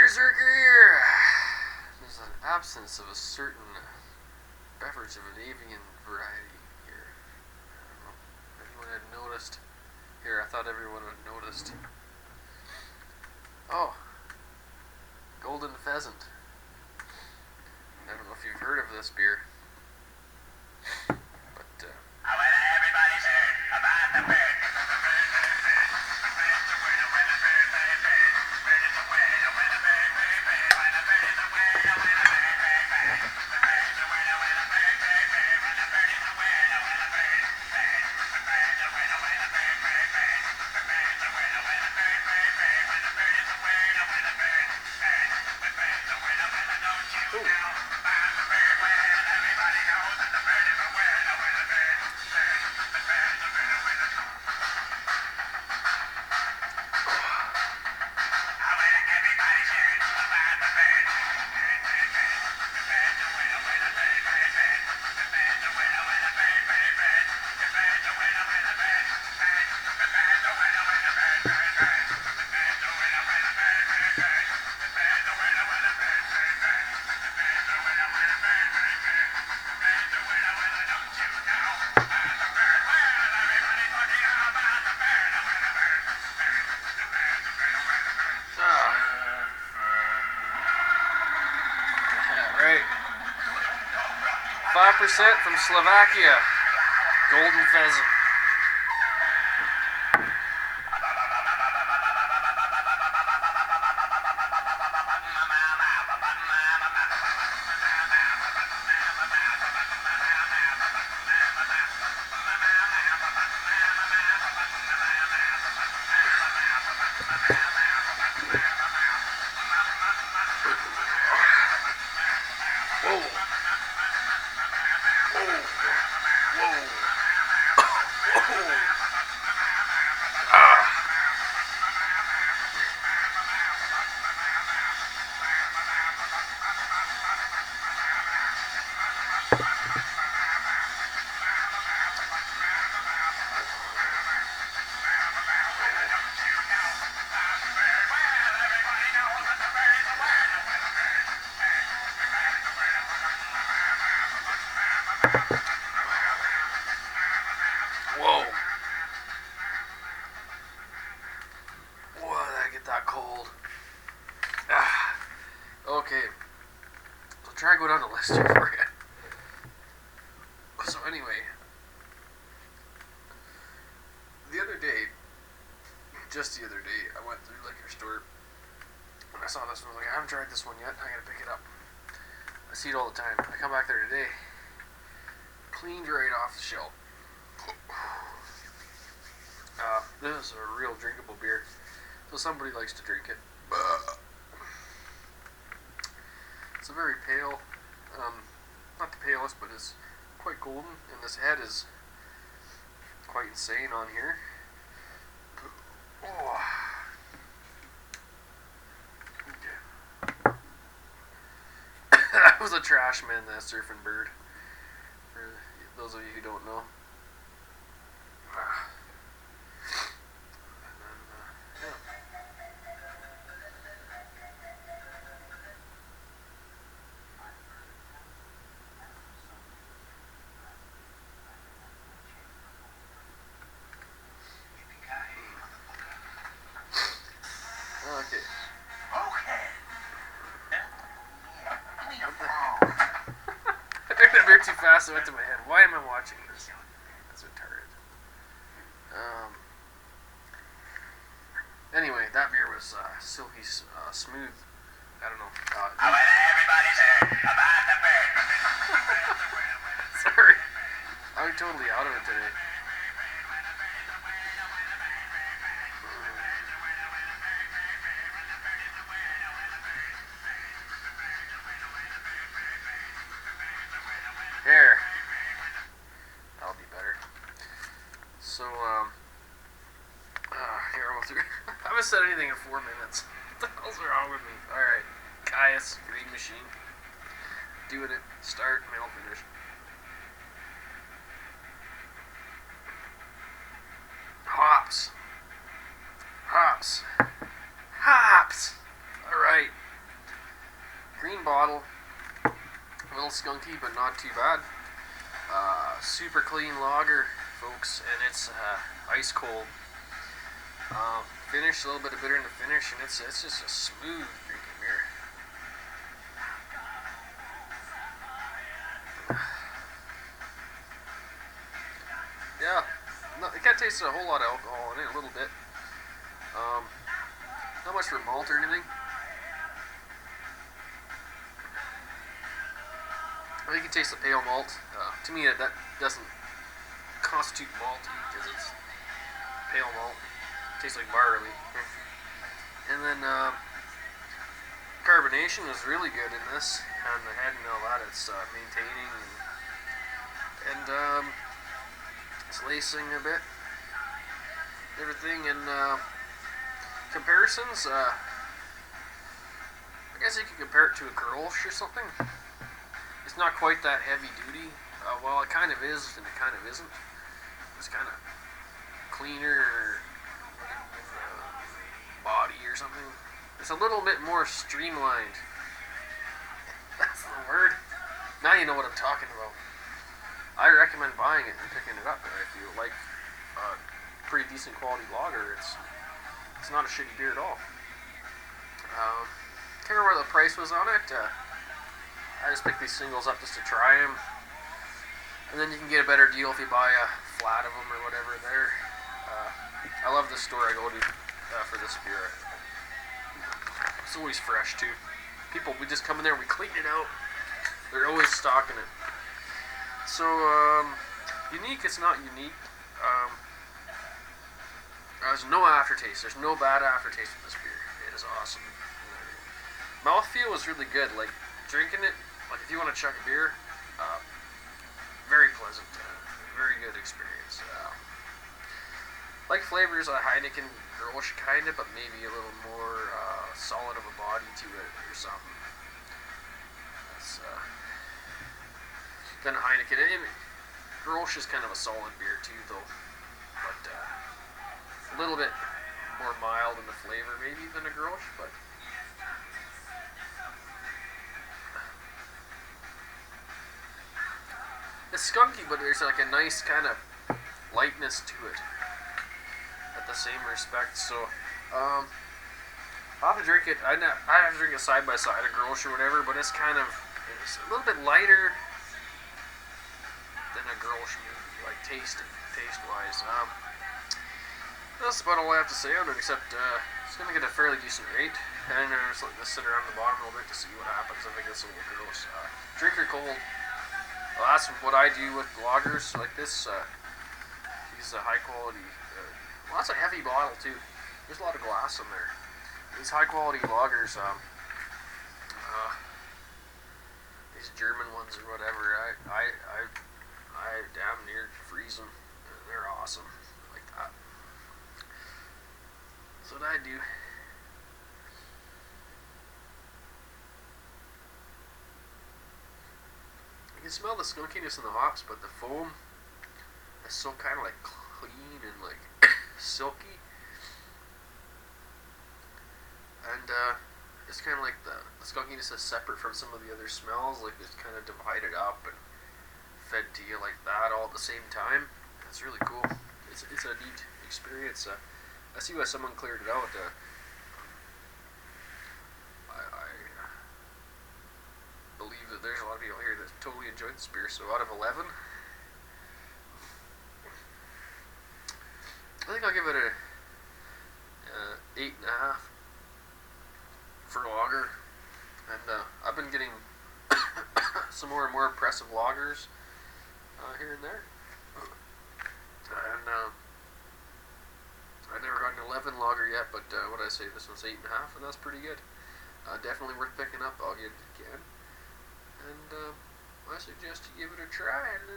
Berserker here. There's an absence of a certain beverage of an avian variety here. I don't know if anyone had noticed. Here, I thought everyone had noticed. Oh, golden pheasant. I don't know if you've heard of this beer, but everybody's heard about the bird. right, 5% from Slovakia, golden pheasant. Whoa. Whoa. Whoa, did I get that cold? Okay. I'll try and go down the list here for you. So anyway, just the other day, I went through the liquor store and I saw this one. I was like, I haven't tried this one yet. I gotta pick it up. I see it all the time. I come back there today, cleaned right off the shelf. This is a real drinkable beer, so somebody likes to drink it. It's a very pale, not the palest, but it's quite golden, and this head is quite insane on here. Oh. That was a trash man, that surfing bird. For those of you who don't know. And then, yeah. Okay. I drank that beer too fast, it went to my head. Why am I watching this? That's retarded. Anyway, that beer was silky smooth. I don't know. Everybody's heard about the bird. Sorry. I'm totally out of it today. Here. That'll be better. So, here I'll go through. I haven't said anything in 4 minutes. What the hell's wrong with me? Alright. Caius, Green Machine. Doing it. Start, middle, finish. Hops. Hops. Hops! Alright. bottle. A little skunky, but not too bad. Super clean lager, folks, and it's ice cold. Finish, a little bit of bitter in the finish, and it's just a smooth drinking beer. Yeah, no, it can't taste a whole lot of alcohol in it, a little bit. Not much for malt or anything. You can taste the pale malt. To me, that doesn't constitute malty because it's pale malt. It tastes like barley. And then carbonation is really good in this. On the head and all that, it's maintaining and it's lacing a bit. Everything in comparisons. I guess you could compare it to a Grolsch or something. It's not quite that heavy duty. Well, it kind of is, and it kind of isn't. It's kind of cleaner body or something. It's a little bit more streamlined. That's the word. Now you know what I'm talking about. I recommend buying it and picking it up if you like pretty decent quality lager. It's not a shitty beer at all. Can't remember what the price was on it. I just picked these singles up just to try them. And then you can get a better deal if you buy a flat of them or whatever there. I love the store I go to for this beer. It's always fresh too. We just come in there, we clean it out. They're always stocking it. So, unique, it's not unique. There's no aftertaste. There's no bad aftertaste with this beer. It is awesome. Mouthfeel is really good. Like, drinking it, like if you want to chug a beer, very pleasant, very good experience. Like flavors of Heineken, Grolsch kind of, but maybe a little more solid of a body to it or something. That's than Heineken. And Grolsch is kind of a solid beer too, though, but a little bit more mild in the flavor maybe than a Grolsch, but. It's skunky, but there's like a nice kind of lightness to it at the same respect. So, I'll have to drink it. I have to drink it side by side, a Grolsch or whatever, but it's a little bit lighter than a Grolsch, like taste wise. That's about all I have to say on it, except it's gonna get a fairly decent rate, and just let this sit around the bottom a little bit to see what happens if it gets a little gross. Drink her cold. Well, that's what I do with lagers like this. These high quality. Well, that's a heavy bottle too. There's a lot of glass in there. These high quality lagers, these German ones or whatever, I damn near freeze them. They're awesome, like that. That's what I do. You can smell the skunkiness in the hops, but the foam is so kind of like clean and like silky, and it's kind of like the skunkiness is separate from some of the other smells. Like it's kind of divided up and fed to you like that all at the same time. It's really cool. It's a neat experience. I see why someone cleared it out. I believe that there's a lot of people here that totally enjoyed this beer. So out of 11, I think I'll give it a 8.5 for lager. And I've been getting some more and more impressive lagers here and there. And I've never gotten an 11 lager yet, but what did I say? This one's 8.5, and that's pretty good. Definitely worth picking up. I'll get it if you can. And I suggest you give it a try. And,